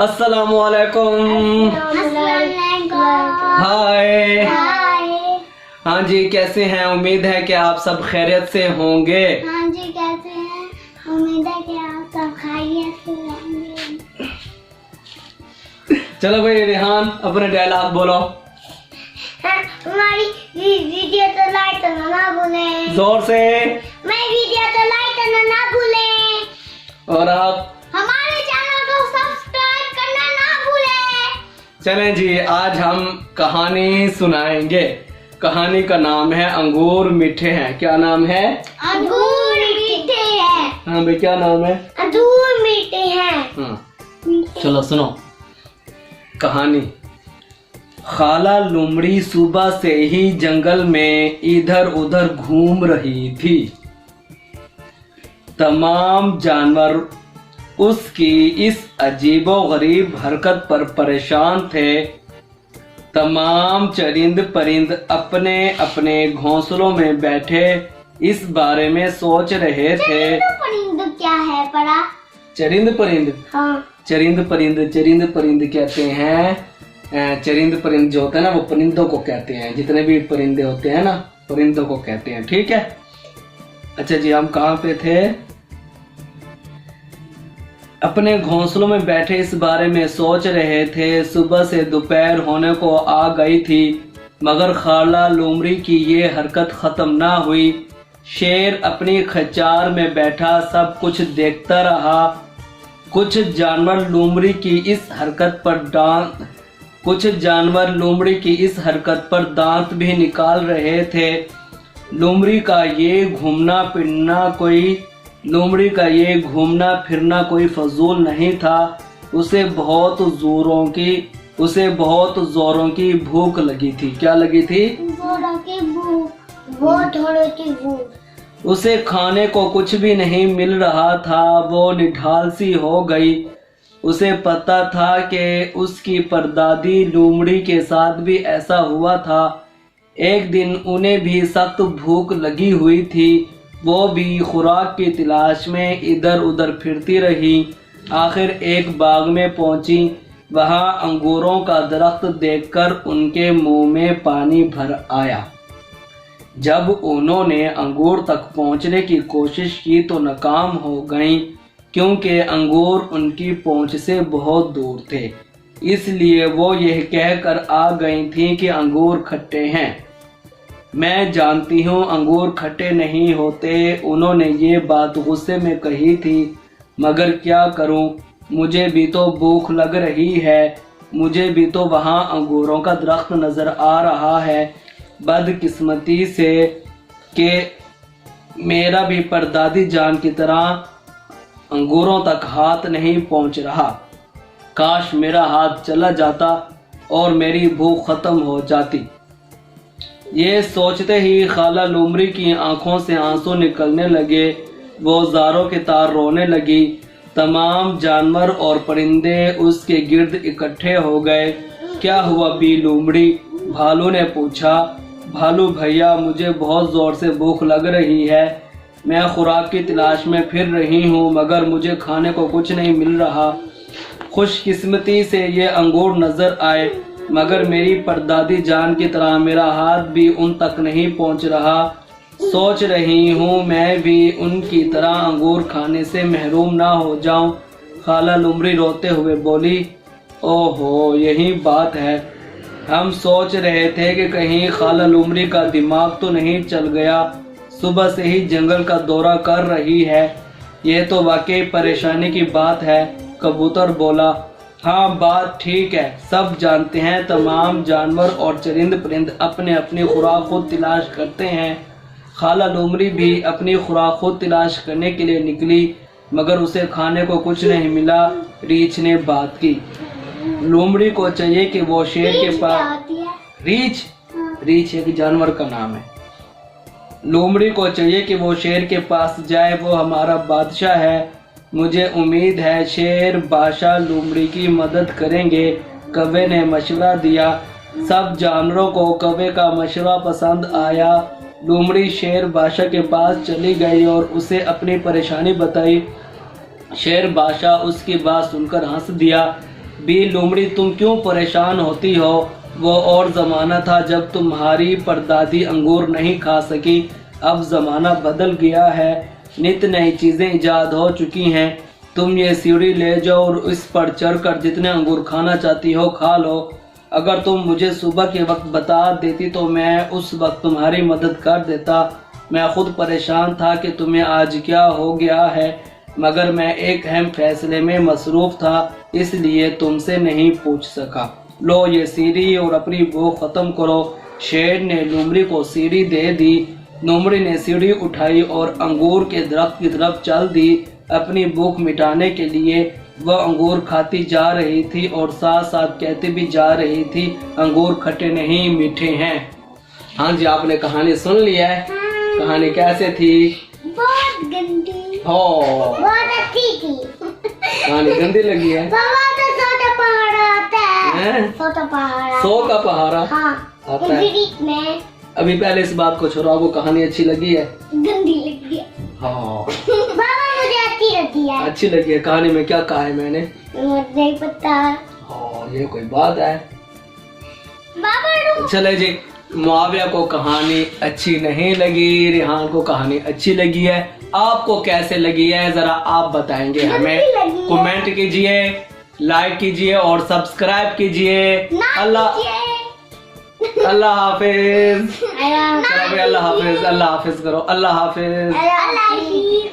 अस्सलामुअलैकुम। हाय। हाँ जी, कैसे हैं? उम्मीद है कि आप सब खैरियत से होंगे। हाँ जी, कैसे हैं? उम्मीद है कि आप सब खैरियत से होंगे। चलो भाई रेहान, अपने डायलॉग बोलो। हमारी वीडियो तो लाइक करना ना भूलें। जोर से। मैं वीडियो तो लाइक करना ना भूलें। और आप हमारे चैनल को सब्सक्राइब करना ना भूलें। चलें जी, आज हम कहानी सुनाएंगे। कहानी का नाम है अंगूर मीठे हैं। क्या नाम है? अंगूर मीठे हैं। हाँ भाई, क्या नाम है? अंगूर मीठे हैं। हाँ, चलो सुनो कहानी। खाला लोमड़ी सुबह से ही जंगल में इधर उधर घूम रही थी। तमाम जानवर उसकी इस अजीबोगरीब हरकत पर परेशान थे। तमाम चरिंद परिंद अपने अपने घोंसलों में बैठे इस बारे में सोच रहे थे। परिंद क्या है पड़ा? चरिंद परिंद? हाँ। चरिंद परिंद कहते हैं। चरिंद परिंद जो होते हैं ना, वो परिंदों को कहते हैं। जितने भी परिंदे होते हैं ना, परिंदों को कहते हैं। ठीक है। अच्छा जी, हम कहाँ पे थे? अपने घोंसलों में बैठे इस बारे में सोच रहे थे। सुबह से दोपहर होने को आ गई थी, मगर खाला लोमड़ी की ये हरकत खत्म ना हुई। शेर अपनी खचार में बैठा सब कुछ देखता रहा। कुछ जानवर लोमड़ी की इस हरकत पर दांत भी निकाल रहे थे। लोमड़ी का ये घूमना फिरना कोई फजूल नहीं था। उसे बहुत जोरों की भूख लगी थी। क्या लगी थी? जोरों की भूख, बहुत जोरों की भूख। उसे खाने को कुछ भी नहीं मिल रहा था। वो निढाल सी हो गई। उसे पता था कि उसकी परदादी लोमड़ी के साथ भी ऐसा हुआ था। एक दिन उन्हें भी सख्त भूख लगी हुई थी। वो भी खुराक की तलाश में इधर उधर फिरती रही। आखिर एक बाग में पहुंची। वहां अंगूरों का दरख्त देखकर उनके मुंह में पानी भर आया। जब उन्होंने अंगूर तक पहुंचने की कोशिश की तो नाकाम हो गईं, क्योंकि अंगूर उनकी पहुंच से बहुत दूर थे। इसलिए वो यह कहकर आ गई थीं कि अंगूर खट्टे हैं। मैं जानती हूँ अंगूर खट्टे नहीं होते। उन्होंने ये बात गुस्से में कही थी, मगर क्या करूँ, मुझे भी तो भूख लग रही है। मुझे भी तो वहाँ अंगूरों का दरख्त नज़र आ रहा है। बदकिस्मती से कि मेरा भी परदादी जान की तरह अंगूरों तक हाथ नहीं पहुँच रहा। काश मेरा हाथ चला जाता और मेरी भूख खत्म हो जाती। ये सोचते ही खाला लोमड़ी की आंखों से आंसू निकलने लगे। वो ज़ारों के तार रोने लगी। तमाम जानवर और परिंदे उसके गिर्द इकट्ठे हो गए। क्या हुआ बी लोमड़ी? भालू ने पूछा। भालू भैया, मुझे बहुत ज़ोर से भूख लग रही है। मैं खुराक की तलाश में फिर रही हूँ, मगर मुझे खाने को कुछ नहीं मिल रहा। खुशकिस्मती से ये अंगूर नज़र आए, मगर मेरी परदादी जान की तरह मेरा हाथ भी उन तक नहीं पहुँच रहा। सोच रही हूँ मैं भी उनकी तरह अंगूर खाने से महरूम ना हो जाऊँ। खाला लोमड़ी रोते हुए बोली, ओहो, यही बात है। हम सोच रहे थे कि कहीं खाला लोमड़ी का दिमाग तो नहीं चल गया। सुबह से ही जंगल का दौरा कर रही है। यह तो वाकई परेशानी की बात है। कबूतर बोला, हाँ बात ठीक है। सब जानते हैं तमाम जानवर और चरिंद परिंद अपने अपनी खुराक खुद तलाश करते हैं। खाला लोमड़ी भी अपनी खुराक खुद तलाश करने के लिए निकली, मगर उसे खाने को कुछ नहीं मिला। रीछ ने बात की। लोमड़ी को चाहिए कि वो शेर के पास, रीछ एक जानवर का नाम है। लोमड़ी को चाहिए कि वो शेर के पास जाए। वो हमारा बादशाह है। मुझे उम्मीद है शेर बादशाह लोमड़ी की मदद करेंगे। कौवे ने मशवरा दिया। सब जानवरों को कौवे का मशवरा पसंद आया। लोमड़ी शेर बादशाह के पास चली गई और उसे अपनी परेशानी बताई। शेर बादशाह उसकी बात सुनकर हंस दिया। बी लोमड़ी तुम क्यों परेशान होती हो, वो और ज़माना था जब तुम्हारी परदादी अंगूर नहीं खा सकी, अब ज़माना बदल गया है, नित नई चीज़ें ईजाद हो चुकी हैं, तुम ये सीढ़ी ले जाओ और इस पर चढ़कर जितने अंगूर खाना चाहती हो खा लो। अगर तुम मुझे सुबह के वक्त बता देती तो मैं उस वक्त तुम्हारी मदद कर देता। मैं खुद परेशान था कि तुम्हें आज क्या हो गया है, मगर मैं एक अहम फैसले में मसरूफ़ था, इसलिए तुमसे नहीं पूछ सका। लो ये सीढ़ी और अपनी भूख ख़त्म करो। शेर ने लोमड़ी को सीढ़ी दे दी। लोमड़ी ने सीढ़ी उठाई और अंगूर के दरख्त की तरफ चल दी। अपनी भूख मिटाने के लिए वह अंगूर खाती जा रही थी और साथ साथ कहती भी जा रही थी, अंगूर खट्टे नहीं मीठे हैं। हाँ जी, आपने कहानी सुन लिया है। कहानी कैसे थी? बहुत गंदी। हो, बहुत अच्छी थी। कहानी गंदी लगी है? बाबा तो छोटा पहाड़ आता है। हैं? छोटा पहाड़। 100 का पहाड़ा हाँ। आता है। इंग्लिश में अभी पहले इस बात को छोड़ो, आपको कहानी अच्छी लगी है? गंदी लगी है। हाँ, बाबा मुझे अच्छी लगी है। अच्छी लगी है। कहानी में क्या कहा है मैंने? मुझे नहीं पता। हाँ, ये कोई बात है? बाबा चले जी, मुआविया को कहानी अच्छी नहीं लगी, रिहान को कहानी अच्छी लगी है। आपको कैसे लगी है जरा आप बताएंगे हमें। कमेंट कीजिए, लाइक कीजिए और सब्सक्राइब कीजिए। अल्लाह हाफिज। चलो भाई, अल्लाह हाफिज, अल्लाह हाफिज करो। अल्लाह हाफिज। अल्लाह हाफिज।